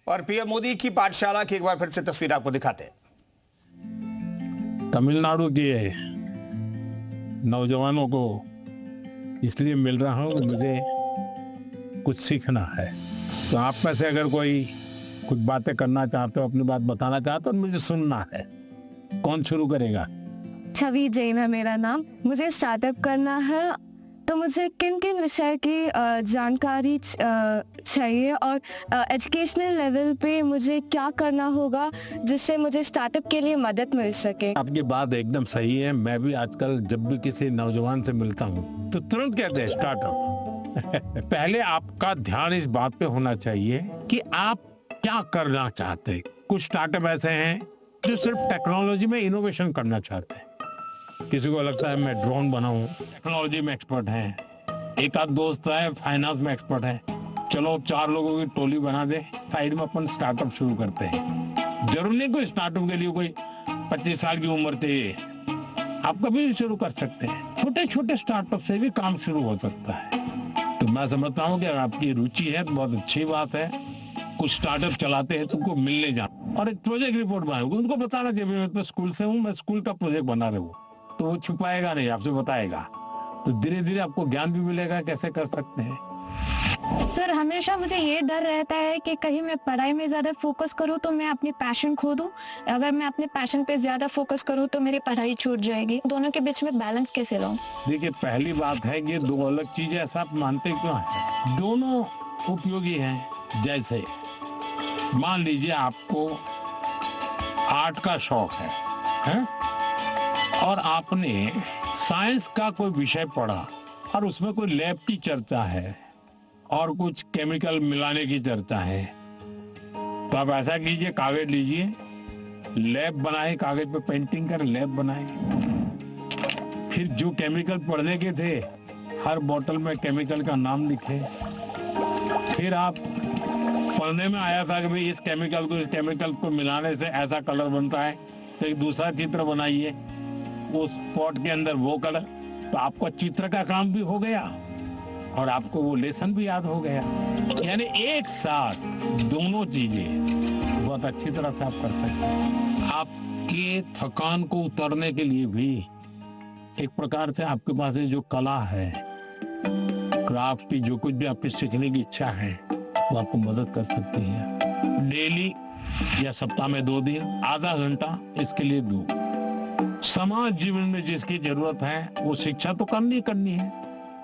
और पीएम मोदी की पाठशाला की एक बार फिर से तस्वीर आपको दिखाते हैं। तमिलनाडु के नौजवानों को इसलिए मिल रहा हूँ कि मुझे कुछ सीखना है। तो आप में से अगर कोई कुछ बातें करना चाहते हो, अपनी बात बताना चाहते हो, मुझे सुनना है। कौन शुरू करेगा? छवि जैन है मेरा नाम। मुझे स्टार्टअप करना है, तो मुझे किन किन विषय की जानकारी चाहिए और एजुकेशनल लेवल पे मुझे क्या करना होगा जिससे मुझे स्टार्टअप के लिए मदद मिल सके। आपकी बात एकदम सही है। मैं भी आजकल जब भी किसी नौजवान से मिलता हूँ तो तुरंत कहते हैं स्टार्टअप। पहले आपका ध्यान इस बात पे होना चाहिए कि आप क्या करना चाहते हैं। कुछ स्टार्टअप ऐसे हैं जो सिर्फ टेक्नोलॉजी में इनोवेशन करना चाहते हैं। किसी को लगता है मैं ड्रोन बनाऊं, टेक्नोलॉजी में एक्सपर्ट है। एक आध दोस्त है फाइनेंस में एक्सपर्ट है। चलो 4 लोगों की टोली बना दे, साइड में अपन स्टार्टअप शुरू करते हैं। जरूर नहीं कोई स्टार्टअप के लिए कोई 25 साल की उम्र चाहिए, आप कभी भी शुरू कर सकते हैं। छोटे छोटे स्टार्टअप से भी काम शुरू हो सकता है। तो मैं समझता हूँ कि अगर आपकी रुचि है तो बहुत अच्छी बात है। कुछ स्टार्टअप चलाते हैं, तुमको मिलने जाना और एक प्रोजेक्ट रिपोर्ट बनाओगे, उनको बताना चाहिए मैं स्कूल से हूँ, मैं स्कूल का प्रोजेक्ट बना रहा हूँ। तो वो छुपाएगा नहीं, आपसे बताएगा। तो धीरे धीरे आपको ज्ञान भी मिलेगा कैसे कर सकते हैं। सर, हमेशा मुझे ये डर रहता है कि कहीं मैं पढ़ाई में ज्यादा फोकस करूं तो मैं अपनी पैशन खो दूं। अगर मैं अपने पैशन पे ज्यादा फोकस करूं तो मेरी पढ़ाई छूट जाएगी। दोनों के बीच में बैलेंस कैसे लाऊं? देखिए, पहली बात है कि 2 अलग चीजें, ऐसा आप मानते क्यों हैं? दोनों उपयोगी हैं। जैसे मान लीजिए आपको आर्ट का शौक है? और आपने साइंस का कोई विषय पढ़ा और उसमें कोई लैब की चर्चा है और कुछ केमिकल मिलाने की चर्चा है, तो आप ऐसा कीजिए, कागज लीजिए, लैब बनाए, कागज पे पेंटिंग कर लैब बनाए। फिर जो केमिकल पढ़ने के थे, हर बोतल में केमिकल का नाम लिखे। फिर आप पढ़ने में आया था कि भाई इस केमिकल को मिलाने से ऐसा कलर बनता है, तो एक दूसरा चित्र बनाइए, उस पॉट के अंदर वो कलर। तो आपका चित्र का काम भी हो गया और आपको वो लेसन भी याद हो गया। यानी एक साथ दोनों चीजें बहुत अच्छी तरह से आप कर सकते हैं। आपके थकान को उतरने के लिए भी एक प्रकार से आपके पास जो कला है, क्राफ्ट की, जो कुछ भी आपकी सीखने की इच्छा है, वो आपको मदद कर सकती है। डेली या सप्ताह में 2 दिन आधा घंटा इसके लिए दो। समाज जीवन में जिसकी जरूरत है वो शिक्षा तो करनी है,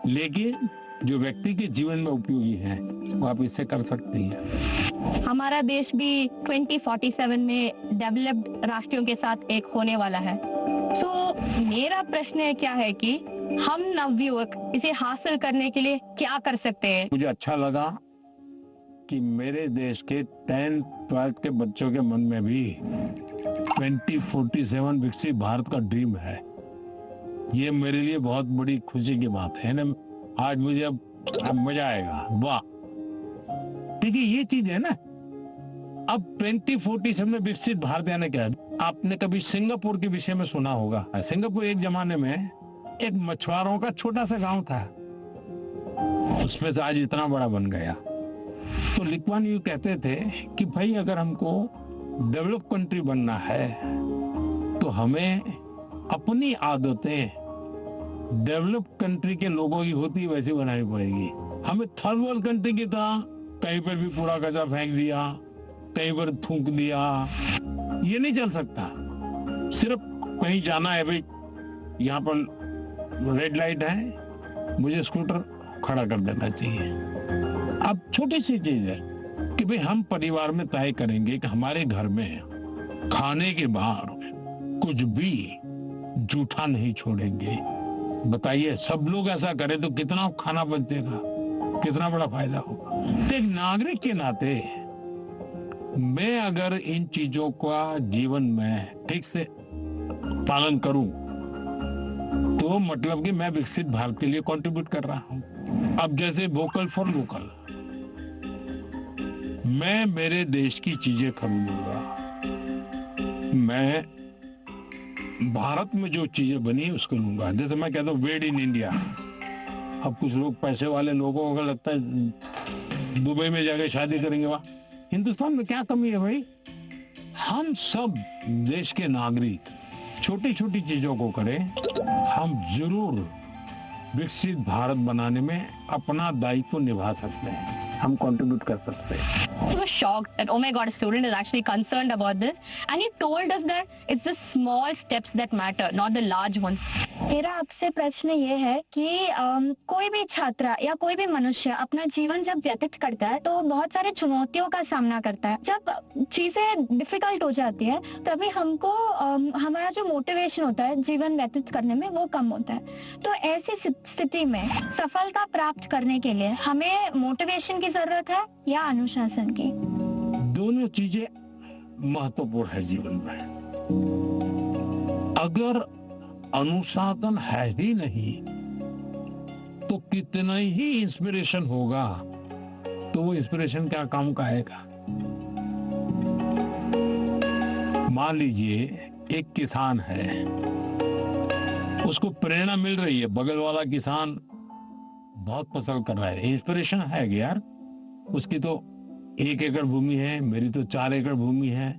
लेकिन जो व्यक्ति के जीवन में उपयोगी है वो आप इससे कर सकती हैं। हमारा देश भी 2047 में डेवलप्ड राष्ट्रों के साथ एक होने वाला है। मेरा प्रश्न क्या है कि हम नवयुवक इसे हासिल करने के लिए क्या कर सकते हैं? मुझे अच्छा लगा कि मेरे देश के 10th 12th के बच्चों के मन में भी 2047 विकसित भारत का ड्रीम है। ये मेरे लिए बहुत बड़ी खुशी की बात है ना। आज मुझे अब मजा आएगा। वाह, देखिए ये चीज है ना। अब 2047 में विकसित भारत यानी क्या है? आपने कभी सिंगापुर के विषय में सुना होगा। सिंगापुर एक जमाने में एक मछुआरों का छोटा सा गांव था, उसमें से आज इतना बड़ा बन गया। तो ली कुआन यू कहते थे कि भाई अगर हमको डेवलप कंट्री बनना है तो हमें अपनी आदतें डेवलप कंट्री के लोगों की होती वैसी बनानी पड़ेगी। हमें थर्ड वर्ल्ड कंट्री की तरह कहीं पर भी कूड़ा कचरा फेंक दिया, कहीं पर थूक दिया, ये नहीं चल सकता। सिर्फ कहीं जाना है, भाई यहाँ पर रेड लाइट है, मुझे स्कूटर खड़ा कर देना चाहिए। अब छोटी सी चीज है कि भाई हम परिवार में तय करेंगे कि हमारे घर में खाने के बाहर कुछ भी जूठा नहीं छोड़ेंगे। बताइए, सब लोग ऐसा करें तो कितना खाना बचेगा, कितना बड़ा फायदा होगा। एक नागरिक के नाते मैं अगर इन चीजों का जीवन में ठीक से पालन करूं तो मतलब कि मैं विकसित भारत के लिए कंट्रीब्यूट कर रहा हूं। अब जैसे वोकल फॉर लोकल, मैं मेरे देश की चीजें खरीदूंगा। मैं भारत में जो चीजें बनी उसको लूंगा। जैसे मैं कहता हूँ मेड इन इंडिया। अब कुछ लोग पैसे वाले लोगों को लगता है दुबई में जाके शादी करेंगे, वहां हिंदुस्तान में क्या कमी है भाई? हम सब देश के नागरिक छोटी छोटी चीजों को करें, हम जरूर विकसित भारत बनाने में अपना दायित्व निभा सकते हैं, हम कंट्रीब्यूट कर सकते हैं। I was shocked that, oh my God, a student is actually concerned about this, and he told us that it's the small steps that matter, not the large ones. मेरा आपसे प्रश्न ये है कि कोई भी छात्र या कोई भी मनुष्य अपना जीवन जब व्यतीत करता है तो बहुत सारे चुनौतियों का सामना करता है। जब चीजें डिफिकल्ट हो जाती है तभी हमको हमारा जो मोटिवेशन होता है जीवन व्यतीत करने में वो कम होता है। तो ऐसी स्थिति में सफलता प्राप्त करने के लिए हमें मोटिवेशन की जरूरत है या अनुशासन की? दोनों चीजें महत्वपूर्ण है जीवन में। अगर अनुशासन है ही नहीं तो कितना ही इंस्पिरेशन होगा तो वो इंस्पिरेशन क्या काम का आएगा? मान लीजिए एक किसान है, उसको प्रेरणा मिल रही है, बगल वाला किसान बहुत फसल कर रहा है, इंस्पिरेशन है कि यार उसकी तो 1 एकड़ भूमि है, मेरी तो 4 एकड़ भूमि है,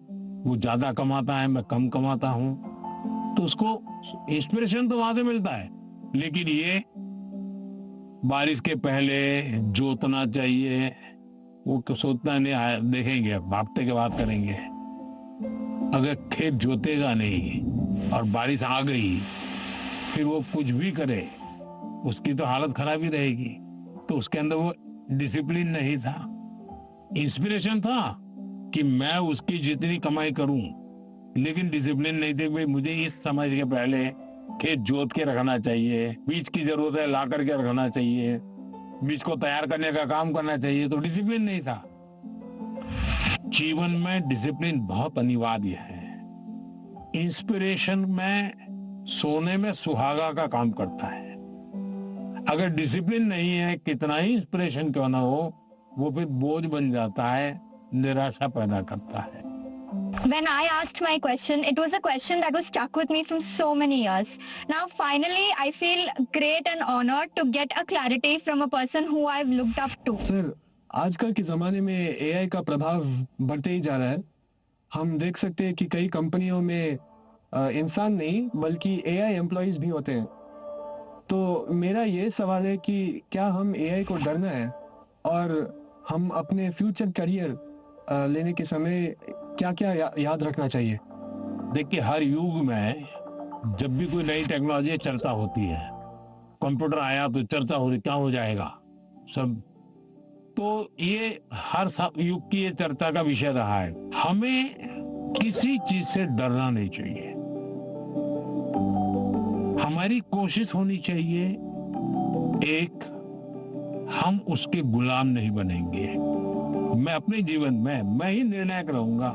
वो ज्यादा कमाता है, मैं कम कमाता हूं, तो उसको इंस्पिरेशन तो वहां से मिलता है। लेकिन ये बारिश के पहले जोतना चाहिए, वो सोचना नहीं, देखेंगे हफ्ते के बाद करेंगे। अगर खेत जोतेगा नहीं और बारिश आ गई फिर वो कुछ भी करे उसकी तो हालत खराब ही रहेगी। तो उसके अंदर वो डिसिप्लिन नहीं था, इंस्पिरेशन था कि मैं उसकी जितनी कमाई करूं, लेकिन डिसिप्लिन नहीं थे। भाई मुझे इस समय के पहले खेत जोत के रखना चाहिए, बीज की जरूरत है ला करके रखना चाहिए, बीज को तैयार करने का काम करना चाहिए, तो डिसिप्लिन नहीं था। जीवन में डिसिप्लिन बहुत अनिवार्य है। इंस्पिरेशन में सोने में सुहागा का काम करता है। अगर डिसिप्लिन नहीं है, कितना ही इंस्पिरेशन क्यों ना हो, वो फिर बोझ बन जाता है, निराशा पैदा करता है। When I asked my question, it was a question that was stuck with me from so many years. Now, finally, I feel great and honored to get a clarity from a person who I've looked up to. Sir, आजकल के ज़माने में AI का प्रभाव बढ़ते ही जा रहा है। हम देख सकते हैं कि कई कंपनियों में इंसान नहीं बल्कि एआई एम्प्लॉइज भी होते हैं। तो मेरा ये सवाल है कि क्या हम एआई को डरना है और हम अपने फ्यूचर करियर लेने के समय क्या क्या याद रखना चाहिए? देखिए, हर युग में जब भी कोई नई टेक्नोलॉजी चर्चा होती है, कंप्यूटर आया तो चर्चा हो रही क्या हो जाएगा सब, तो ये हर युग की ये चर्चा का विषय रहा है। हमें किसी चीज से डरना नहीं चाहिए, हमारी कोशिश होनी चाहिए एक, हम उसके गुलाम नहीं बनेंगे। मैं अपने जीवन में मैं ही निर्णायक रहूंगा,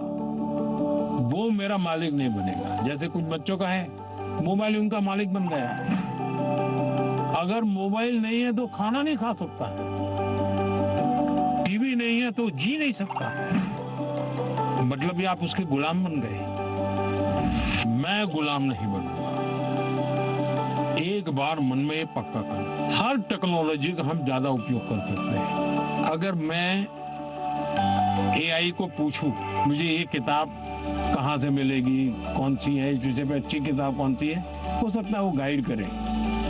वो मेरा मालिक नहीं बनेगा। जैसे कुछ बच्चों का है, मोबाइल उनका मालिक बन गया। अगर मोबाइल नहीं है तो खाना नहीं खा सकता, टीवी नहीं है तो जी नहीं सकता, मतलब ये आप उसके गुलाम बन गए। मैं गुलाम नहीं बनूंगा। एक बार मन में ये पक्का कर, हर टेक्नोलॉजी का हम ज्यादा उपयोग कर सकते हैं। अगर मैं एआई को पूछूं मुझे ये किताब कहाँ से मिलेगी, कौन सी है, इस विषय पे अच्छी किताब कौन सी है, हो सकता है वो गाइड करे,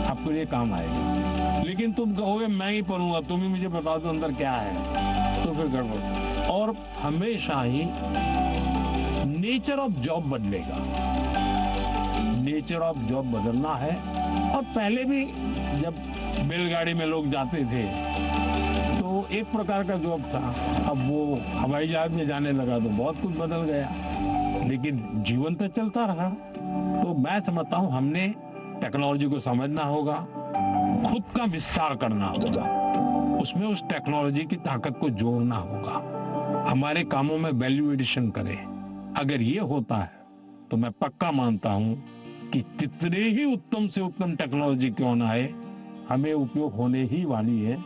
आपको ये काम आएगा। लेकिन तुम कहोगे मैं ही पढ़ूंगा, तुम ही मुझे बता दो अंदर क्या है, तो फिर गड़बड़। और हमेशा ही नेचर ऑफ जॉब बदलेगा, नेचर ऑफ जॉब बदलना है। और पहले भी जब बैलगाड़ी में लोग जाते थे तो एक प्रकार का जॉब था, अब वो हवाई जहाज में जाने लगा तो बहुत कुछ बदल गया, लेकिन जीवन तो चलता रहा। तो मैं समझता हूँ हमने टेक्नोलॉजी को समझना होगा, खुद का विस्तार करना होगा, उसमें उस टेक्नोलॉजी की ताकत को जोड़ना होगा, हमारे कामों में वैल्यू एडिशन करें। अगर ये होता है तो मैं पक्का मानता हूँ कि कितने ही उत्तम से उत्तम टेक्नोलॉजी क्यों ना आए, हमें उपयोग होने ही वाली है,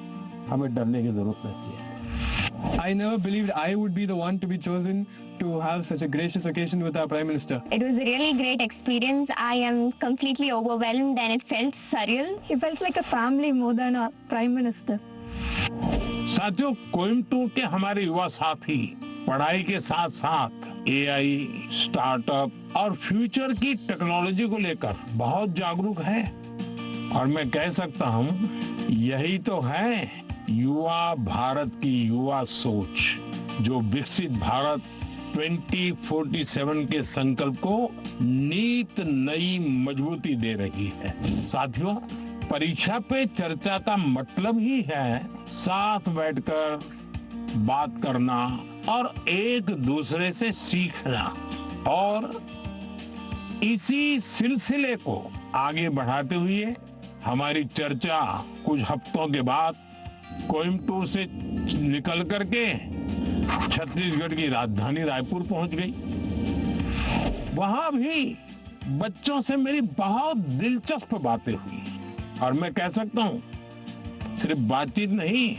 हमें डरने की जरूरत नहीं है। I never believed I would be the one to be chosen to have such a gracious occasion with our Prime Minister. It was a really great experience. I am completely overwhelmed and it felt surreal. It felt like a family more than a Prime Minister. साथियों, कोयम्बटूर के हमारे युवा साथी पढ़ाई के साथ साथ AI, startup और फ्यूचर की टेक्नोलॉजी को लेकर बहुत जागरूक है। और मैं कह सकता हूँ यही तो है युवा भारत की युवा सोच, जो विकसित भारत 2047 के संकल्प को नीत नई मजबूती दे रही है। साथियों, परीक्षा पे चर्चा का मतलब ही है साथ बैठकर बात करना और एक दूसरे से सीखना। और इसी सिलसिले को आगे बढ़ाते हुए हमारी चर्चा कुछ हफ्तों के बाद कोयम्बटूर से निकल करके छत्तीसगढ़ की राजधानी रायपुर पहुंच गई। वहां भी बच्चों से मेरी बहुत दिलचस्प बातें हुई और मैं कह सकता हूं सिर्फ बातचीत नहीं,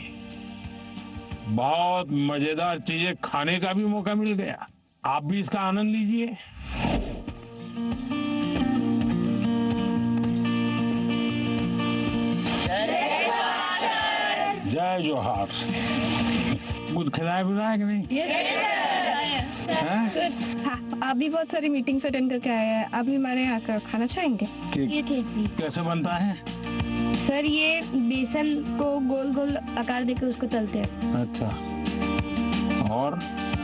बहुत मजेदार चीजें खाने का भी मौका मिल गया। आप भी इसका आनंद लीजिए। जय जोहार। कुछ खिलाया पिलाया कि नहीं? हाँ, आप भी बहुत सारी मीटिंग्स अटेंड करके आए हैं। आप भी हमारे यहाँ का खाना चाहेंगे? ये ठीक कैसे बनता है? सर, ये बेसन को गोल गोल आकार देकर उसको तलते हैं। अच्छा, और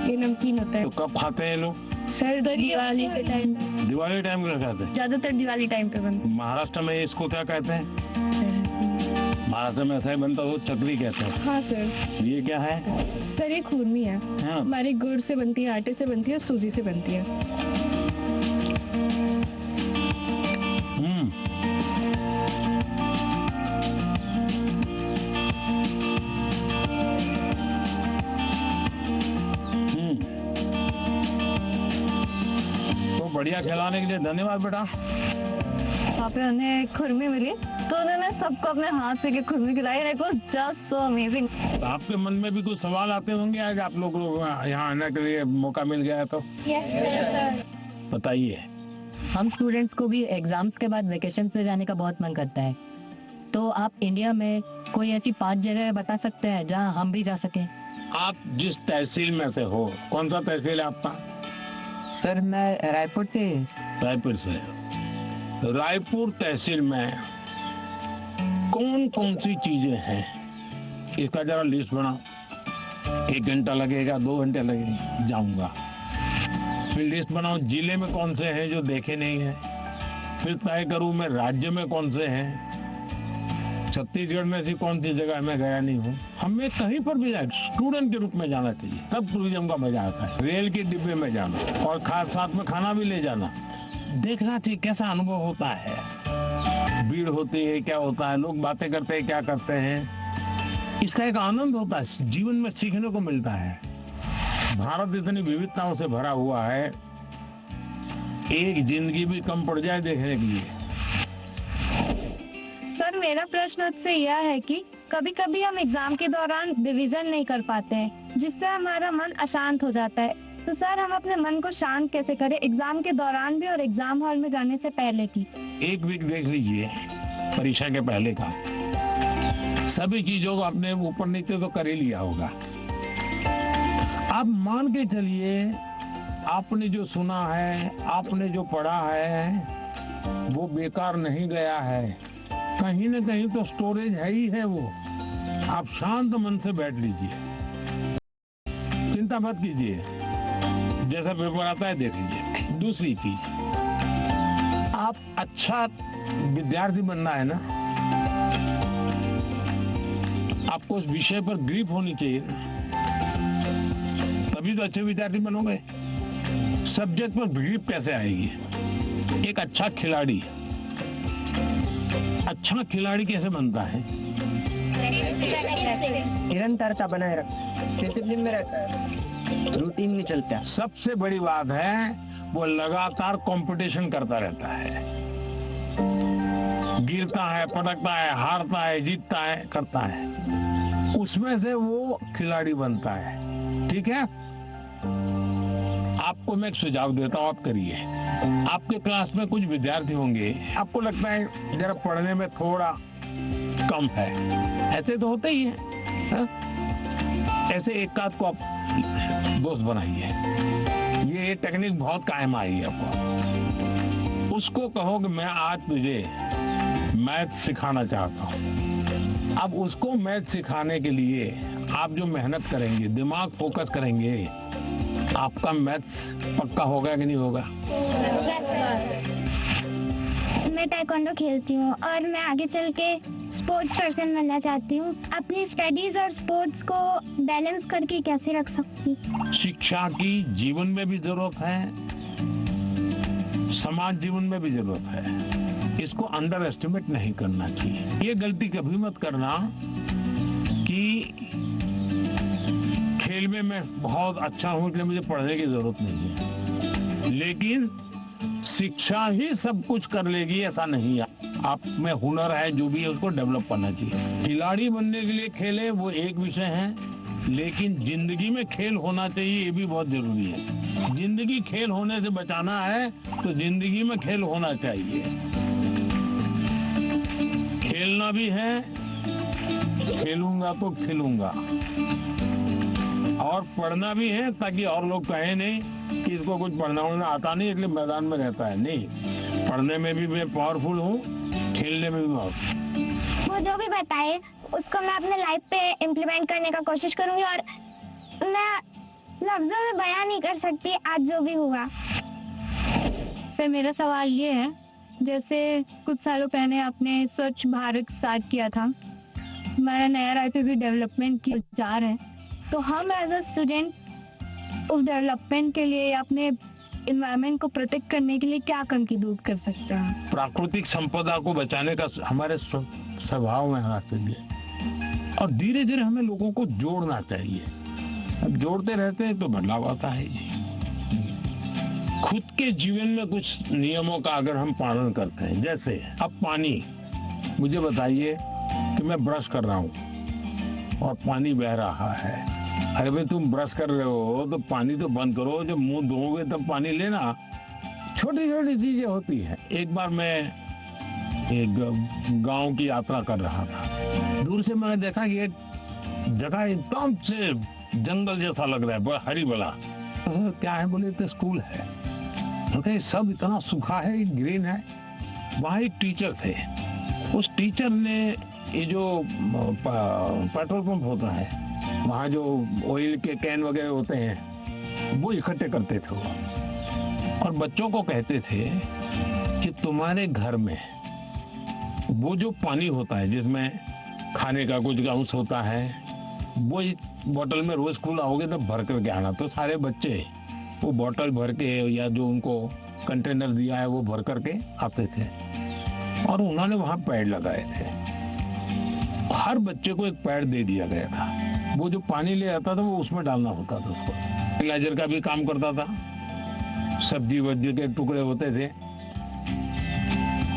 ये नमकीन होता है। तो कब खाते हैं लोग? सर, दिवाली के टाइम, दिवाली टाइम में खाते हैं। ज्यादातर दिवाली टाइम पे बनते महाराष्ट्र में इसको क्या कहते हैं? हैं। महाराष्ट्र में ऐसा ही बनता है, वो चकली कहते हैं। हाँ सर। ये क्या है? सर, ये खुरमी है। हाँ। हमारी गुड़ से बनती है, आटे से बनती है, सूजी से बनती है। हम्म, तो बढ़िया खिलाने के लिए धन्यवाद बेटा। वहाँ पे उन्हें खुरमी मिली तो उन्होंने सबको अपने हाथ से खुरमी खिलाई। It was just so amazing. आपके मन में भी कुछ सवाल आते होंगे आज आप लोग यहाँ आने के लिए मौका मिल गया है तो बताइए। हम स्टूडेंट्स को भी एग्जाम्स के बाद वेकेशन से जाने का बहुत मन करता है, तो आप इंडिया में कोई ऐसी 5 जगह बता सकते हैं जहां हम भी जा सकें? आप जिस तहसील में से हो, कौन सा तहसील है आपका? सर, मैं रायपुर से। रायपुर से। रायपुर तहसील में कौन कौन सी चीजें हैं इसका जरा लिस्ट बनाओ। 1 घंटा लगेगा, 2 घंटे लगेंगे, जाऊंगा। फिर लिस्ट बनाओ जिले में कौन से हैं जो देखे नहीं है। फिर तय करूं मैं राज्य में कौन से हैं। छत्तीसगढ़ में ऐसी कौन सी जगह मैं गया नहीं हूँ। हमें कहीं पर भी जाए स्टूडेंट के रूप में जाना चाहिए, तब टूरिज्म का मजा आता है। रेल के डिब्बे में जाना और साथ में खाना भी ले जाना, देखना चाहिए कैसा अनुभव होता है। भीड़ होती है, क्या होता है, लोग बातें करते हैं, क्या करते हैं, इसका एक आनंद होता है, जीवन में सीखने को मिलता है। भारत इतनी विविधताओं से भरा हुआ है, एक जिंदगी भी कम पड़ जाए देखने के लिए। सर, मेरा प्रश्न आपसे यह है कि कभी कभी हम एग्जाम के दौरान रिवीजन नहीं कर पाते हैं, जिससे हमारा मन अशांत हो जाता है। तो सर, हम अपने मन को शांत कैसे करें, एग्जाम के दौरान भी और एग्जाम हॉल में जाने से पहले की? 1 वीक देख लीजिए परीक्षा के पहले का, सभी चीजों को अपने ऊपर नीचे तो कर ही लिया होगा। आप मान के चलिए आपने जो सुना है, आपने जो पढ़ा है, वो बेकार नहीं गया है, कहीं ना कहीं तो स्टोरेज है ही है वो। आप शांत मन से बैठ लीजिए, चिंता मत कीजिए, जैसा पेपर आता है देख लीजिए। दूसरी चीज, आप अच्छा विद्यार्थी बनना है ना, आपको उस विषय पर ग्रिप होनी चाहिए, तभी तो अच्छे विद्यार्थी बनोगे। सब्जेक्ट पर ग्रिप कैसे आएगी? एक अच्छा खिलाड़ी कैसे बनता है? निरंतरता बनाए रख, डिसिप्लिन में रहता है, रूटीन में चलता है। सबसे बड़ी बात है वो लगातार कंपटीशन करता रहता है, गिरता है, पटकता है, हारता है, जीतता है, करता है, उसमें से वो खिलाड़ी बनता है। ठीक है, आपको मैं एक सुझाव देता हूँ, आप करिए। आपके क्लास में कुछ विद्यार्थी होंगे, आपको लगता है जरा पढ़ने में थोड़ा कम है, ऐसे तो होते ही है, ऐसे एक आध को आप दोस्त बनाइए। ये टेक्निक बहुत कायम आई है आपको। उसको कहो कि मैं आज तुझे मैथ सिखाना चाहता हूँ। अब उसको मैथ सिखाने के लिए आप जो मेहनत करेंगे, दिमाग फोकस करेंगे, आपका मैथ्स पक्का होगा कि नहीं होगा? मैं ताइक्वांडो खेलती हूँ और मैं आगे चल के स्पोर्ट्स पर्सन बनना चाहती हूँ। अपनी स्टडीज और स्पोर्ट्स को बैलेंस करके कैसे रख सकती हूँ? शिक्षा की जीवन में भी जरूरत है, समाज जीवन में भी जरूरत है। इसको अंडर एस्टिमेट नहीं करना चाहिए। ये गलती कभी मत करना कि खेल में मैं बहुत अच्छा हूं इसलिए मुझे पढ़ने की जरूरत नहीं है। लेकिन शिक्षा ही सब कुछ कर लेगी ऐसा नहीं है। आप में हुनर है, जो भी है उसको डेवलप करना चाहिए। खिलाड़ी बनने के लिए खेले वो एक विषय है, लेकिन जिंदगी में खेल होना चाहिए ये भी बहुत जरूरी है। जिंदगी खेल होने से बचाना है तो जिंदगी में खेल होना चाहिए। खेलना भी है, खेलूंगा तो खिलूंगा, और पढ़ना भी है ताकि और लोग कहें नहीं कि इसको कुछ पढ़ना उड़ना आता नहीं इसलिए मैदान में रहता है। नहीं, पढ़ने में भी मैं पावरफुल हूँ, खेलने में भी पावरफुल। वो जो भी बताए उसको मैं अपने लाइफ पे इम्प्लीमेंट करने का कोशिश करूंगी और मैं लफ्जों में बयान नहीं कर सकती आज जो भी हुआ। सर मेरा सवाल ये है, जैसे कुछ सालों पहले आपने स्वच्छ भारत स्टार्ट किया था, हमारा नया रायपुर भी डेवलपमेंट की जा रहे हैं, तो हम एज अ स्टूडेंट उस डेवलपमेंट के लिए या अपने इन्वायरमेंट को प्रोटेक्ट करने के लिए क्या कमी दूर कर सकते हैं? प्राकृतिक संपदा को बचाने का हमारे स्वभाव में आना चाहिए और धीरे धीरे हमें लोगों को जोड़ना चाहिए। अब जोड़ते रहते हैं तो बदलाव आता है। खुद के जीवन में कुछ नियमों का अगर हम पालन करते हैं, जैसे अब पानी, मुझे बताइए कि मैं ब्रश कर रहा हूँ और पानी बह रहा है। अरे भाई तुम ब्रश कर रहे हो तो पानी तो बंद करो, जब मुंह धोओगे तब पानी लेना। छोटी छोटी चीजें होती है। एक बार मैं एक गांव की यात्रा कर रहा था, दूर से मैंने देखा कि एक जगह एकदम से जंगल जैसा लग रहा है, बड़ा हरी भरा। तो क्या है बोले तो स्कूल है। तो सब इतना सूखा है, ग्रीन है। वहाँ एक टीचर थे, उस टीचर ने ये जो पेट्रोल पंप होता है वहाँ जो ऑयल के कैन वगैरह होते हैं वो इकट्ठे करते थे वो, और बच्चों को कहते थे कि तुम्हारे घर में वो जो पानी होता है जिसमें खाने का कुछ अंश होता है वो बोतल में रोज स्कूल आओगे तब भर करके आना। तो सारे बच्चे वो बोतल भर के या जो उनको कंटेनर दिया है वो भर करके आते थे, और उन्होंने वहां पेड़ लगाए थे। हर बच्चे को एक पेड़ दे दिया गया था। वो जो पानी ले आता था वो उसमें डालना होता था। उसको फर्टिलाइजर का भी काम करता था, सब्जी वब्जी के टुकड़े होते थे।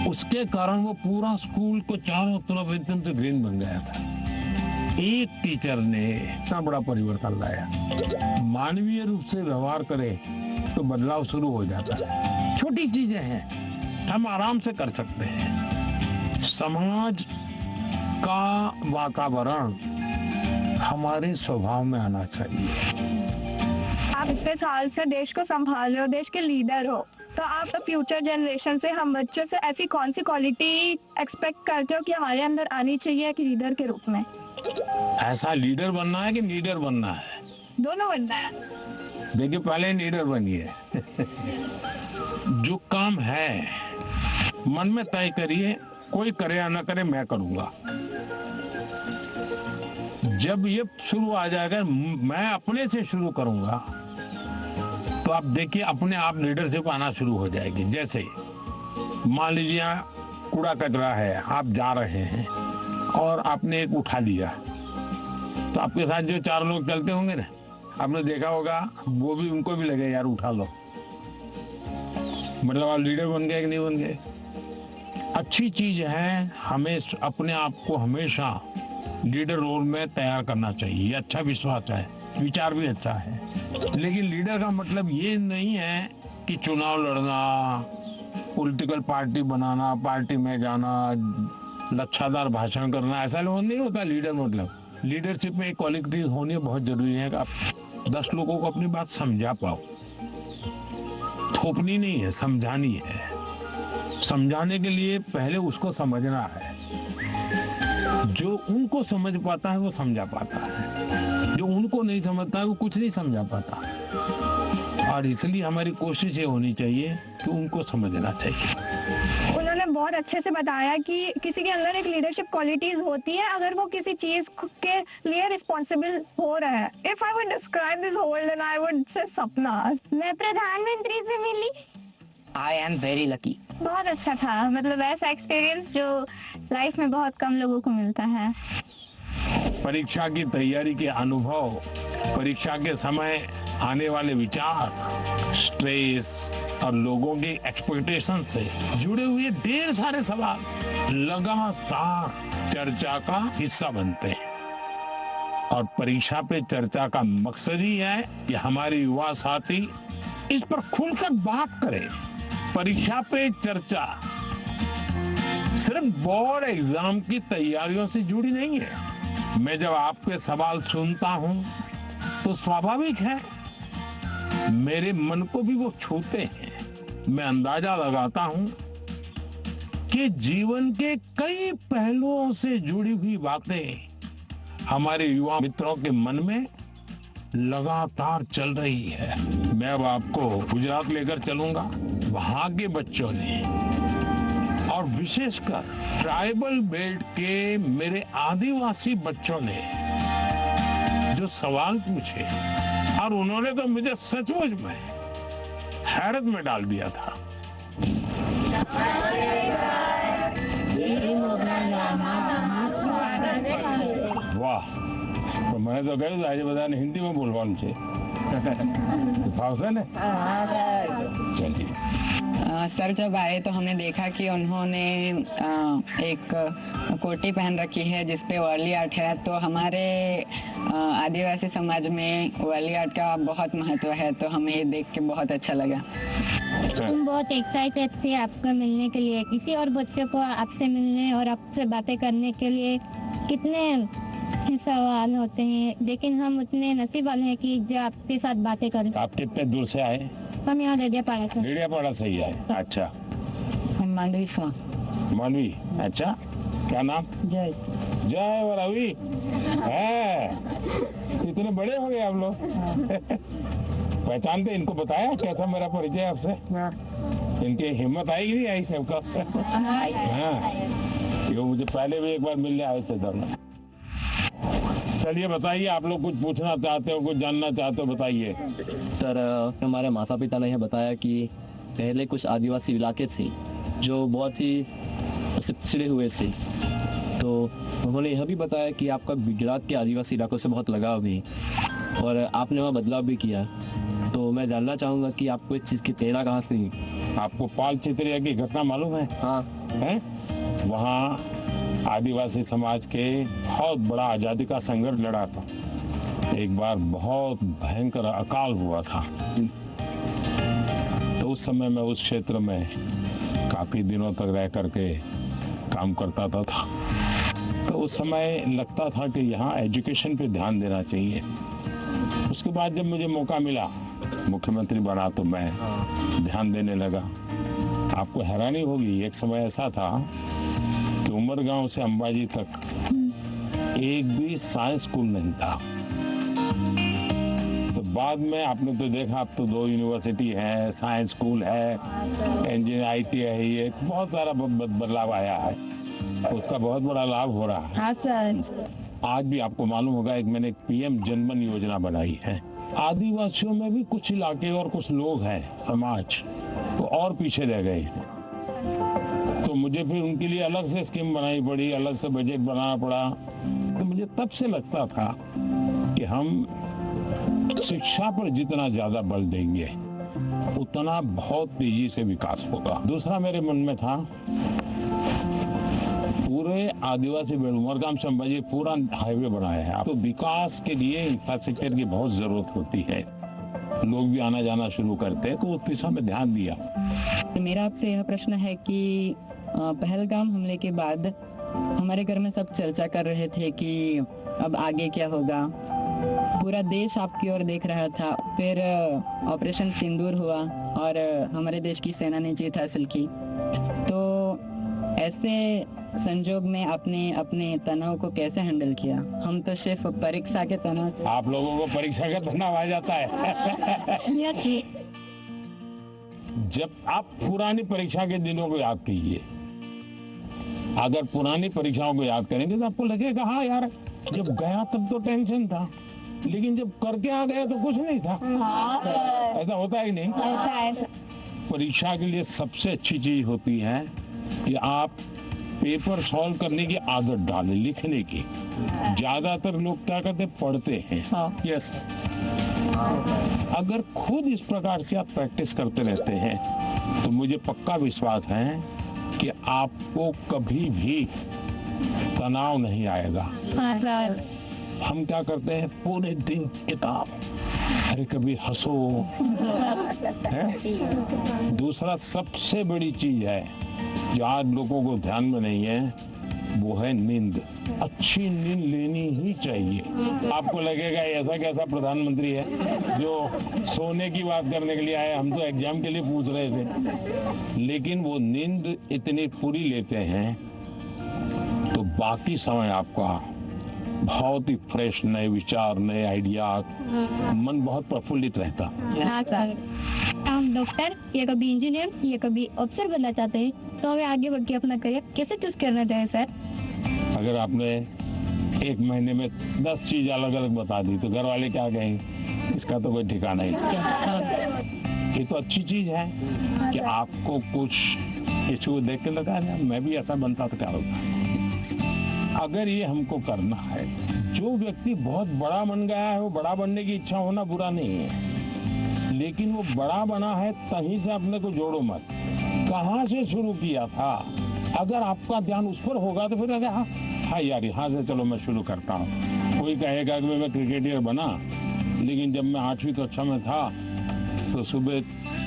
उसके कारण वो पूरा स्कूल को चारों तरफ एकदम से ग्रीन बन गया था। एक टीचर ने इतना बड़ा परिवर्तन लाया। मानवीय रूप से व्यवहार करे तो बदलाव शुरू हो जाता है। छोटी चीजें हैं, हम आराम से कर सकते हैं। समाज का वातावरण हमारे स्वभाव में आना चाहिए। आप इतने साल से देश को संभाल रहे हो, देश के लीडर हो, तो आप फ्यूचर जनरेशन से, हम बच्चों से ऐसी कौन सी क्वालिटी एक्सपेक्ट करते हो कि हमारे अंदर आनी चाहिए कि लीडर के रूप में? ऐसा लीडर बनना है कि लीडर बनना है? दोनों बनना है। देखिए पहले लीडर बनिए। जो काम है मन में तय करिए, कोई करे या ना करे मैं करूंगा। जब ये शुरू आ जाएगा मैं अपने से शुरू करूंगा तो आप देखिए अपने आप लीडरशिप आना शुरू हो जाएगी। जैसे मान लीजिए कूड़ा कचरा है, आप जा रहे हैं और आपने एक उठा लिया, तो आपके साथ जो चार लोग चलते होंगे ना, आपने देखा होगा वो भी, उनको भी लगे यार उठा लो। मतलब आप लीडर बन गए कि नहीं बन गए? अच्छी चीज है, हमें अपने आप को हमेशा लीडर रोल में तैयार करना चाहिए। अच्छा विश्वास है, विचार भी अच्छा है, लेकिन लीडर का मतलब ये नहीं है कि चुनाव लड़ना, पॉलिटिकल पार्टी बनाना, पार्टी में जाना, लच्छादार भाषण करना, ऐसा नहीं होता लीडर। मतलब लीडरशिप में एक क्वालिटी होनी बहुत जरूरी है कि आप 10 लोगों को अपनी बात समझा पाओ। थोपनी नहीं है, समझानी है। समझाने के लिए पहले उसको समझना है। जो उनको समझ पाता है वो समझा पाता है, जो उनको नहीं समझता है वो कुछ नहीं समझा पाता। और इसलिए हमारी कोशिश ये होनी चाहिए कि उनको समझना चाहिए। उन्होंने बहुत अच्छे से बताया कि किसी के अंदर एक लीडरशिप क्वालिटीज होती है अगर वो किसी चीज के लिए रिस्पॉन्सिबल हो रहा है। If I would describe this whole then I would say सपना। मैं प्रधानमंत्री से मिली। I am very lucky. बहुत अच्छा था, मतलब ऐसा एक्सपीरियंस जो लाइफ में बहुत कम लोगों को मिलता है। परीक्षा की तैयारी के अनुभव, परीक्षा के समय आने वाले विचार, स्ट्रेस और लोगों की एक्सपेक्टेशन से जुड़े हुए ढेर सारे सवाल लगातार चर्चा का हिस्सा बनते हैं। और परीक्षा पे चर्चा का मकसद ही है कि हमारे युवा साथी इस पर खुलकर बात करें। परीक्षा पे चर्चा सिर्फ बोर्ड एग्जाम की तैयारियों से जुड़ी नहीं है। मैं जब आपके सवाल सुनता हूं तो स्वाभाविक है मेरे मन को भी वो छूते हैं। मैं अंदाजा लगाता हूं कि जीवन के कई पहलुओं से जुड़ी हुई बातें हमारे युवा मित्रों के मन में लगातार चल रही है। मैं अब आपको गुजरात लेकर चलूंगा। वहां के बच्चों ने और विशेषकर ट्राइबल बेल्ट के मेरे आदिवासी बच्चों ने जो सवाल पूछे और उन्होंने तो मुझे सचमुच में हैरत में डाल दिया था। वाह, तो मैं तो कहूँ आज बता हिंदी में बोलवान छे। है चलिए। सर जब आए तो हमने देखा कि उन्होंने एक कोटी पहन रखी है जिसपे वाली आर्ट है। तो हमारे आदिवासी समाज में वाली आर्ट का बहुत महत्व है, तो हमें ये देख के बहुत अच्छा लगा। तुम बहुत एक्साइटेड थे आपको मिलने के लिए। किसी और बच्चे को आपसे मिलने और आपसे बातें करने के लिए कितने सवाल होते हैं, लेकिन हम उतने नसीब वाले हैं कि जो आपके साथ बातें करें। आप कितने दूर से आए? हम यहाँ डेडियापाड़ा से। डेडियापाड़ा से ही आए। अच्छा, मांडवी से। मानवी, अच्छा, क्या नाम? जय। जय वरावी है। इतने बड़े हो गए आप लोग। पहचानते इनको? बताया कैसा मेरा परिचय आपसे? इनकी हिम्मत आई कि नहीं आई सबका? हाँ, ये मुझे पहले भी एक बार मिलने आए थे दोनों। चलिए बताइए, आप लोग कुछ पूछना चाहते हो, कुछ जानना चाहते हो, बताइए। सर हमारे माता पिता ने यह बताया कि पहले कुछ आदिवासी इलाके थे जो बहुत ही पिछड़े हुए थे। तो उन्होंने यह भी बताया कि आपका गुजरात के आदिवासी इलाकों से बहुत लगाव भी और आपने वहाँ बदलाव भी किया। तो मैं जानना चाहूँगा कि आपको इस चीज़ की प्रेरणा कहाँ से हुई? आपको पाल चित्रिया की घटना मालूम है? हाँ है। वहाँ आदिवासी समाज के बहुत बड़ा आजादी का संघर्ष लड़ा था। एक बार बहुत भयंकर अकाल हुआ था। तो उस समय मैं उस क्षेत्र में काफी दिनों तक रह करके काम करता था। तो उस समय लगता था कि यहाँ एजुकेशन पे ध्यान देना चाहिए। उसके बाद जब मुझे मौका मिला, मुख्यमंत्री बना, तो मैं ध्यान देने लगा। आपको हैरानी होगी, एक समय ऐसा था कि उमरगांव से अंबाजी तक एक भी साइंस स्कूल नहीं था। तो बाद में आपने तो देखा, अब तो 2 यूनिवर्सिटी है, साइंस स्कूल है, इंजीनियर ITI है, ये बहुत सारा बदलाव आया है। उसका बहुत बड़ा लाभ हो रहा है। हाँ सर। आज भी आपको मालूम होगा, एक मैंने PM जनमन योजना बनाई है। आदिवासियों में भी कुछ इलाके और कुछ लोग हैं, समाज तो और पीछे रह गए। तो मुझे फिर उनके लिए अलग से स्कीम बनानी पड़ी, अलग से बजट बनाना पड़ा। तो मुझे तब से लगता था कि हम शिक्षा पर जितना ज्यादा बल देंगे उतना बहुत तेजी से विकास होगा। दूसरा मेरे मन में था, पूरे आदिवासी बेल्ट उमरगाम से अंबाजी पूरा हाईवे बनाया है। तो विकास के लिए इंफ्रास्ट्रक्चर की बहुत जरूरत होती है। लोग भी आना जाना शुरू करते हैं, तो उस दिशा में ध्यान दिया। मेरा आपसे यह प्रश्न है कि पहलगाम हमले के बाद हमारे घर में सब चर्चा कर रहे थे कि अब आगे क्या होगा। पूरा देश आपकी ओर देख रहा था। फिर ऑपरेशन सिंदूर हुआ और हमारे देश की सेना ने जीत हासिल की। तो ऐसे संजोग में आपने अपने तनाव को कैसे हैंडल किया? हम तो सिर्फ परीक्षा के तनाव से। आप लोगों को परीक्षा का तनाव आ जाता है। जब आप पुरानी परीक्षा के दिनों को याद कीजिए, अगर पुरानी परीक्षाओं को याद करेंगे तो आपको लगेगा हाँ यार, जब गया तब तो टेंशन था, लेकिन जब करके आ गया तो कुछ नहीं था। ऐसा होता ही नहीं। परीक्षा के लिए सबसे अच्छी चीज होती है कि आप पेपर सॉल्व करने की आदत डालें, लिखने की। ज्यादातर लोग क्या करते, पढ़ते हैं। यस, अगर खुद इस प्रकार से आप प्रैक्टिस करते रहते हैं तो मुझे पक्का विश्वास है कि आपको कभी भी तनाव नहीं आएगा। हम क्या करते हैं, पूरे दिन किताब, अरे कभी हंसो है। दूसरा सबसे बड़ी चीज है जो आज लोगों को ध्यान में नहीं है, वो है नींद। अच्छी नींद लेनी ही चाहिए। आपको लगेगा ऐसा कैसा प्रधानमंत्री है जो सोने की बात करने के लिए आए, हम तो एग्जाम के लिए पूछ रहे थे। लेकिन वो नींद इतनी पूरी लेते हैं तो बाकी समय आपका बहुत ही फ्रेश, नए विचार, नए आइडिया, मन बहुत प्रफुल्लित रहता। हम डॉक्टर या कभी इंजीनियर या कभी अफसर बनना चाहते हैं तो हमें आगे बढ़ के अपना करियर कैसे चूज करना चाहिए सर? अगर आपने एक महीने में 10 चीज अलग अलग बता दी तो घर वाले क्या कहेंगे, इसका तो कोई ठिकाना ही नहीं। ये तो अच्छी चीज है कि आपको कुछ किसी देख के लगा मैं भी ऐसा बनता तो क्या होगा। अगर ये हमको करना है, जो व्यक्ति बहुत बड़ा बन गया है वो बड़ा बनने की इच्छा होना बुरा नहीं है, लेकिन वो बड़ा बना है तहीं से अपने को जोड़ो मत। कहाँ से शुरू किया था, अगर आपका ध्यान उस पर होगा तो फिर हाँ हाँ यार यहाँ से चलो मैं शुरू करता हूँ। कोई कहेगा कि मैं क्रिकेटर बना, लेकिन जब मैं 8वीं कक्षा में था तो सुबह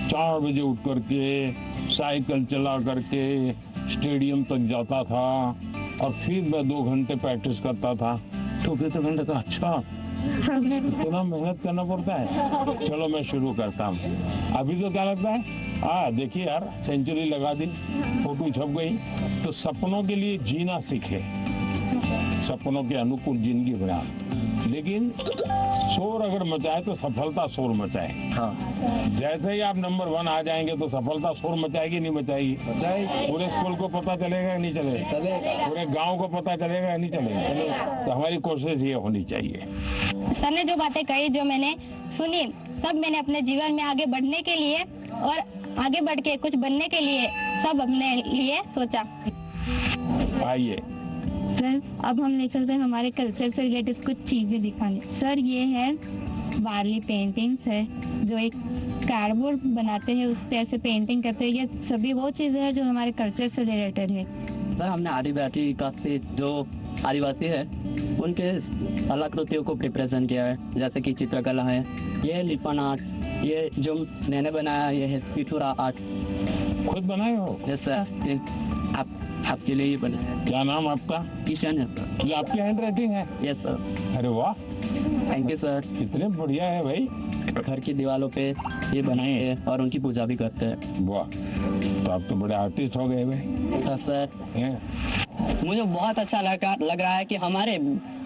4 बजे उठ करके साइकिल चला करके स्टेडियम तक जाता था और फिर मैं 2 घंटे प्रैक्टिस करता था। तो फिर तो मैंने कहा अच्छा इतना मेहनत करना पड़ता है, चलो मैं शुरू करता हूँ। अभी तो क्या लगता है, देखिए यार सेंचुरी लगा दी, फोटो छप गई। तो सपनों के लिए जीना सीखे, सपनों के अनुकूल जिंदगी बना। लेकिन शोर अगर मचाए तो सफलता शोर मचाए। हाँ। जैसे ही आप नंबर 1 आ जाएंगे तो सफलता शोर मचाएगी नहीं मचाएगी? पूरे स्कूल को पता चलेगा नहीं चलेगा? पूरे गांव को पता चलेगा नहीं चलेगा? तो हमारी कोशिश ये होनी चाहिए। सर ने जो बातें कही, जो मैंने सुनी, सब मैंने अपने जीवन में आगे बढ़ने के लिए और आगे बढ़ के कुछ बनने के लिए सब अपने लिए सोचा। आइए सर, अब हम ले चलते हैं हमारे कल्चर से रिलेटेड कुछ चीजें दिखाने। सर, ये है वारली पेंटिंग्स है, जो एक कार्डबोर्ड बनाते हैं उससे ऐसे पेंटिंग करते हैं। ये सभी वो चीजें हैं जो हमारे कल्चर से रिलेटेड है। सर, हमने आदिवासी काफी जो आदिवासी है उनके कलाकृतियों को रिप्रेजेंट किया है, जैसे कि चित्रकला है, ये लिपन आर्ट, ये जो मैंने बनाया ये है पिथुरा आर्ट। खुद बनाए हो? यस सर, आपके लिए ही बनाया है। क्या नाम आपका? किशन है सर। ये आपकी हैंड राइटिंग है? Yes sir. अरे वाह, थैंक यू सर। कितने बढ़िया है भाई। घर की दीवारों पे ये बनाए हैं और उनकी पूजा भी करते हैं। वाह, तो आप तो बड़े आर्टिस्ट हो गए भाई। सर, मुझे बहुत अच्छा लग रहा है कि हमारे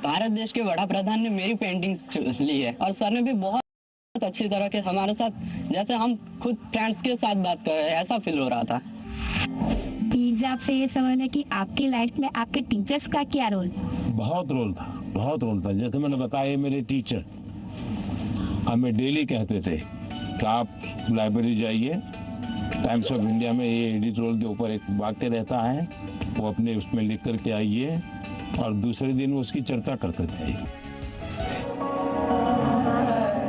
भारत देश के वड़ा प्रधान ने मेरी पेंटिंग ली है और सर ने भी बहुत अच्छी तरह के हमारे साथ, जैसे हम खुद फ्रेंड्स के साथ बात कर रहे हैं, ऐसा फील हो रहा था। प्लीज आपसे ये समझना कि आपकी लाइफ में आपके टीचर्स का क्या रोल? बहुत रोल था, बहुत रोल था। जैसे मैंने बताया, मेरे टीचर हमें डेली कहते थे कि आप लाइब्रेरी जाइए, टाइम्स ऑफ इंडिया में ये एडिटोरियल के ऊपर एक वाक्य रहता है, वो अपने उसमें लिख करके आइए, और दूसरे दिन वो उसकी चर्चा करते थे।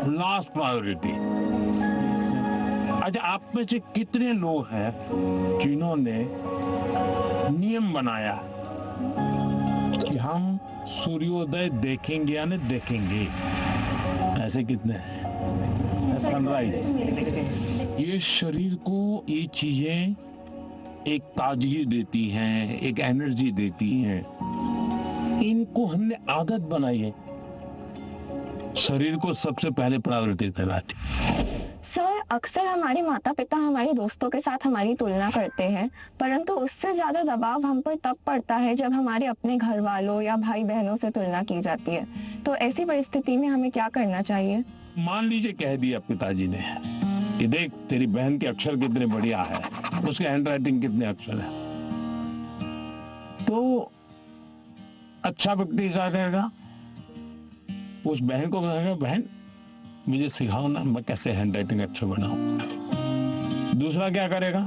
Last priority. अच्छा, आप में से कितने लोग हैं जिन्होंने नियम बनाया कि हम सूर्योदय देखेंगे या नहीं देखेंगे? ऐसे कितने हैं? सनराइज, ये शरीर को ये चीजें एक ताजगी देती हैं, एक एनर्जी देती हैं। इनको हमने आदत बनाई है शरीर को सबसे पहले प्रायोरिटी देना चाहिए। सर, अक्सर हमारे माता पिता हमारे दोस्तों के साथ हमारी तुलना करते हैं, परंतु उससे ज्यादा दबाव हम पर तब पड़ता है जब हमारे अपने घर वालों या भाई बहनों से तुलना की जाती है। तो ऐसी परिस्थिति में हमें क्या करना चाहिए? मान लीजिए कह दिया पिताजी ने कि देख तेरी बहन के अक्षर कितने बढ़िया है, उसके हैंडराइटिंग कितने अक्षर है, तो अच्छा व्यक्ति क्या करेगा? उस बहन को कहेगा बहन मुझे सिखाओ ना मैं कैसे हैंडराइटिंग अच्छा बनाऊं। दूसरा क्या करेगा?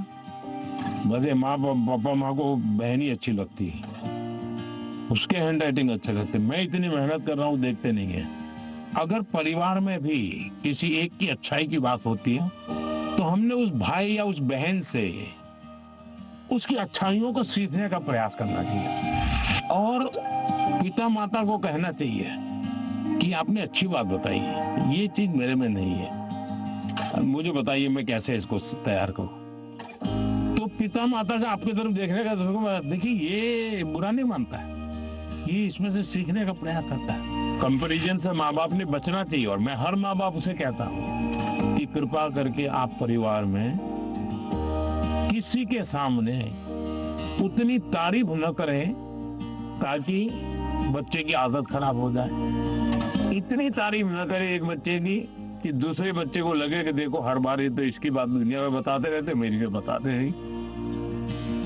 बस माँ पापा माँ को बहन ही अच्छी लगती है, उसके हैंडराइटिंग अच्छा लगते, मैं इतनी मेहनत कर रहा हूँ देखते नहीं है। अगर परिवार में भी किसी एक की अच्छाई की बात होती है तो हमने उस भाई या उस बहन से उसकी अच्छाइयों को सीखने का प्रयास करना चाहिए और पिता माता को कहना चाहिए कि आपने अच्छी बात बताई है, ये चीज मेरे में नहीं है, मुझे बताइए मैं कैसे इसको तैयार करूं। तो पिता माता का आपकी तरफ देखने का देखिए ये बुरा नहीं मानता है, ये इसमें से सीखने का प्रयास करता है। कंपैरिजन से माँ बाप ने बचना चाहिए और मैं हर माँ बाप से कहता हूँ कि कृपा करके आप परिवार में किसी के सामने उतनी तारीफ न करें ताकि बच्चे की आदत खराब हो जाए। इतनी तारीफ न करें एक बच्चे की कि दूसरे बच्चे को लगे कि देखो हर बार ये तो इसकी बात दुनिया में बताते रहते, मेरी में बताते नहीं।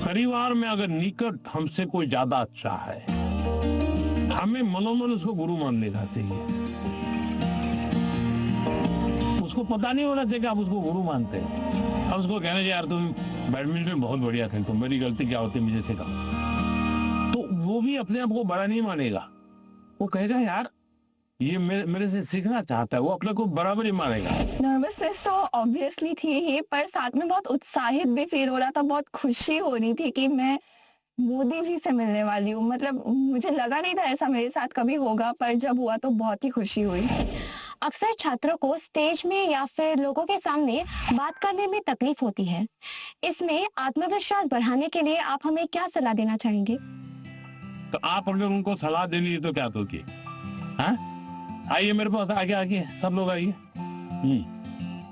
परिवार में अगर निकट हमसे कोई ज्यादा अच्छा है, हमें मनोमन उसको गुरु मान लेना चाहिए। उसको पता नहीं होना चाहिए कि आप उसको गुरु मानते हैं। अब उसको कहना चाहिए यार तुम बैडमिंटन बहुत बढ़िया खेलते हो, मेरी गलती क्या होती है मुझे सिखाओ, तो वो भी अपने आप को बड़ा नहीं मानेगा, वो कहेगा यार ये मेरे से सीखना चाहता है, वो अपने को बराबर ही मानेगा। नर्वसनेस तो ऑब्वियसली थी ही, पर साथ में बहुत उत्साहित भी फील हो रहा था, बहुत खुशी हो रही थी कि मैं मोदी जी से मिलने वाली हूँ। मतलब मुझे लगा नहीं था ऐसा मेरे साथ कभी होगा, पर जब हुआ तो बहुत ही खुशी हुई। अक्सर छात्रों को स्टेज में या फिर लोगों के सामने बात करने में तकलीफ होती है, इसमें आत्मविश्वास बढ़ाने के लिए आप हमें क्या सलाह देना चाहेंगे? तो आप अगर उनको सलाह देनी है तो क्या दोगे? आइए मेरे पास, आगे आगे सब लोग आइए।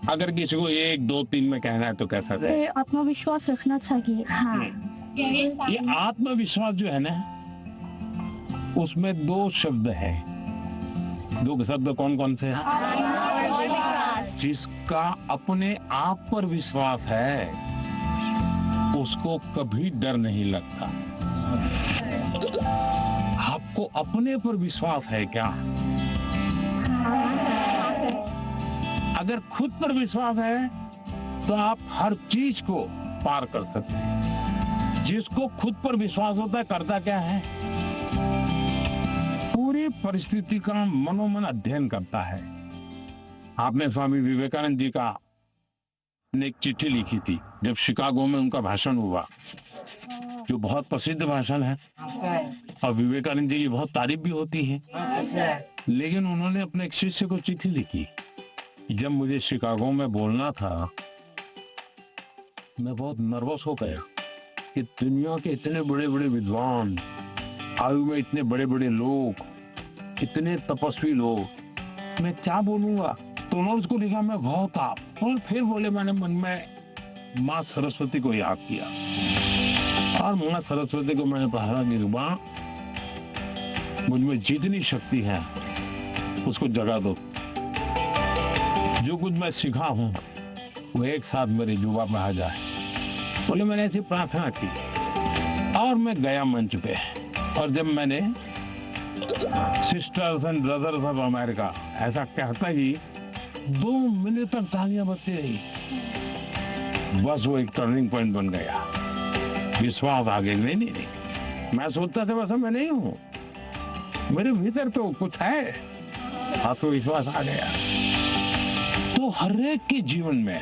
अगर किसी को 1 2 3 में कहना है तो कैसा है? आत्मविश्वास रखना चाहिए। हाँ, ये आत्मविश्वास जो है ना, उसमें 2 शब्द है। 2 शब्द कौन कौन से हैं? जिसका अपने आप पर विश्वास है उसको कभी डर नहीं लगता। आपको अपने पर विश्वास है क्या? अगर खुद पर विश्वास है तो आप हर चीज को पार कर सकते हैं। जिसको खुद पर विश्वास होता है करता क्या है? पूरी परिस्थिति का मनोमन अध्ययन करता है। आपने स्वामी विवेकानंद जी का ने एक चिट्ठी लिखी थी जब शिकागो में उनका भाषण हुआ, जो बहुत प्रसिद्ध भाषण है और विवेकानंद जी की बहुत तारीफ भी होती है। लेकिन उन्होंने अपने एक शिष्य को चिट्ठी लिखी, जब मुझे शिकागो में बोलना था मैं बहुत नर्वस हो गया कि दुनिया के इतने बड़े बड़े विद्वान, आयु में इतने बड़े बड़े लोग, इतने तपस्वी लोग, मैं क्या बोलूंगा। तो उन्होंने उसको लिखा, मैं बहुत था। और फिर बोले, मैंने मन में माँ सरस्वती को याद किया और माँ सरस्वती को मैंने कहा कि माँ मुझ में जितनी शक्ति है उसको जगा दो, जो कुछ मैं सीखा हूं वो एक साथ मेरे जुबान में आ जाए। बोले मैंने ऐसी प्रार्थना की और मैं गया मंच पे, और जब मैंने sisters and brothers of America ऐसा कहता ही 2 मिनट तक तालियां बजती रही। बस वो एक टर्निंग पॉइंट बन गया, विश्वास आ गया। नहीं, मैं सोचता था वैसा मैं नहीं हूँ, मेरे भीतर तो कुछ है, आत्मविश्वास आ गया। तो हर एक के जीवन में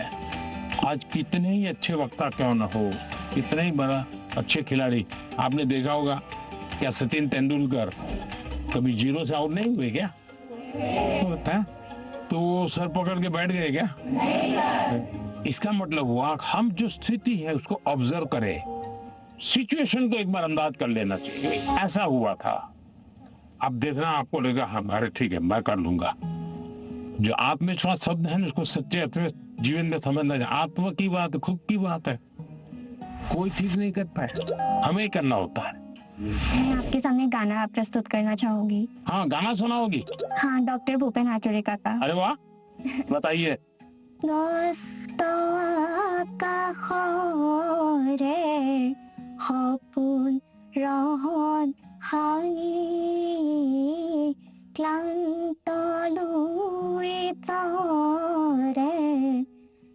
आज कितने ही अच्छे वक्ता क्यों न हो, कितने ही बड़ा अच्छे खिलाड़ी, आपने देखा होगा क्या सचिन तेंदुलकर कभी 0 से आउट नहीं हुए क्या? होता है तो वो सर पकड़ के बैठ गए क्या? इसका मतलब हुआ हम जो स्थिति है उसको ऑब्जर्व करें, सिचुएशन को एक बार अंदाज कर लेना चाहिए। ऐसा हुआ था, अब देखना आपको लगेगा हाँ अरे ठीक है मैं कर लूंगा, जो आत्मविश्वास शब्द है ना, उसको सच्चे अर्थ में जीवन में समझना चाहिए। आत्मा की बात खुद की बात है, कोई चीज नहीं कर पाए, हमें ही करना होता है। मैं आपके सामने गाना प्रस्तुत करना चाहूंगी। हाँ, गाना सुनाओगी? हाँ, डॉक्टर भूपेन हाजरिका का। अरे वाह, बताइए। সপোন ৰহত হানি ক্লান্ত লুই তৰে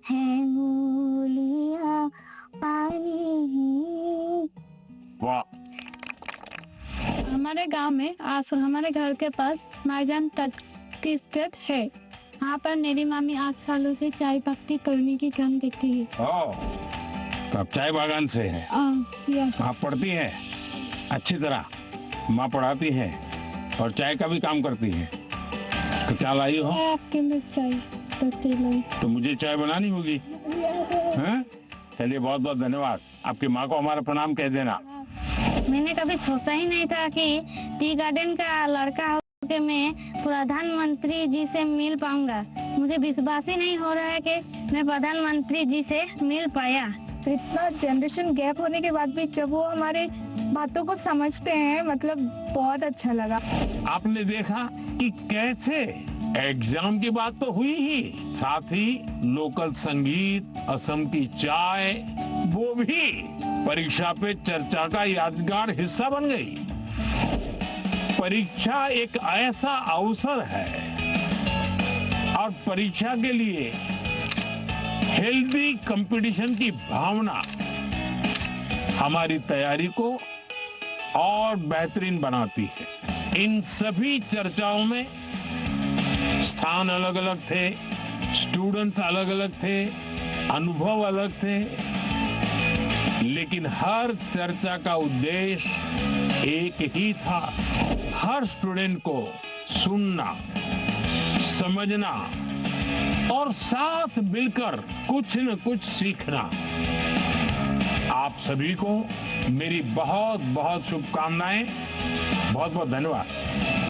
হেঙুলীয়া পানী। वाह, हमारे गांव में हमारे घर के पास माईजान तट की स्थित है। यहाँ पर मेरी मामी 8 सालों से चाय पत्ती करने की काम करती है। ओ, तो आप चाय बागान से हैं? यस। आप पढ़ती हैं अच्छी तरह, माँ पढ़ाती है और चाय का भी काम करती है। तो क्या लाई हो? आपके लिए चाय पत्ती लाई। तो मुझे चाय बनानी होगी, हैं? चलिए, बहुत बहुत धन्यवाद। आपकी माँ को हमारा प्रणाम कह देना। मैंने कभी सोचा ही नहीं था कि टी गार्डन का लड़का होकर मैं प्रधानमंत्री जी से मिल पाऊंगा। मुझे विश्वास ही नहीं हो रहा है कि मैं प्रधानमंत्री जी से मिल पाया। इतना जनरेशन गैप होने के बाद भी जब वो हमारे बातों को समझते हैं, मतलब बहुत अच्छा लगा। आपने देखा कि कैसे एग्जाम की बात तो हुई ही, साथ ही लोकल संगीत, असम की चाय, वो भी परीक्षा पे चर्चा का यादगार हिस्सा बन गई। परीक्षा एक ऐसा अवसर है और परीक्षा के लिए हेल्दी कंपटीशन की भावना हमारी तैयारी को और बेहतरीन बनाती है। इन सभी चर्चाओं में स्थान अलग अलग थे, स्टूडेंट्स अलग अलग थे, अनुभव अलग थे, लेकिन हर चर्चा का उद्देश्य एक ही था, हर स्टूडेंट को सुनना, समझना और साथ मिलकर कुछ न कुछ सीखना। आप सभी को मेरी बहुत बहुत शुभकामनाएं, बहुत बहुत धन्यवाद।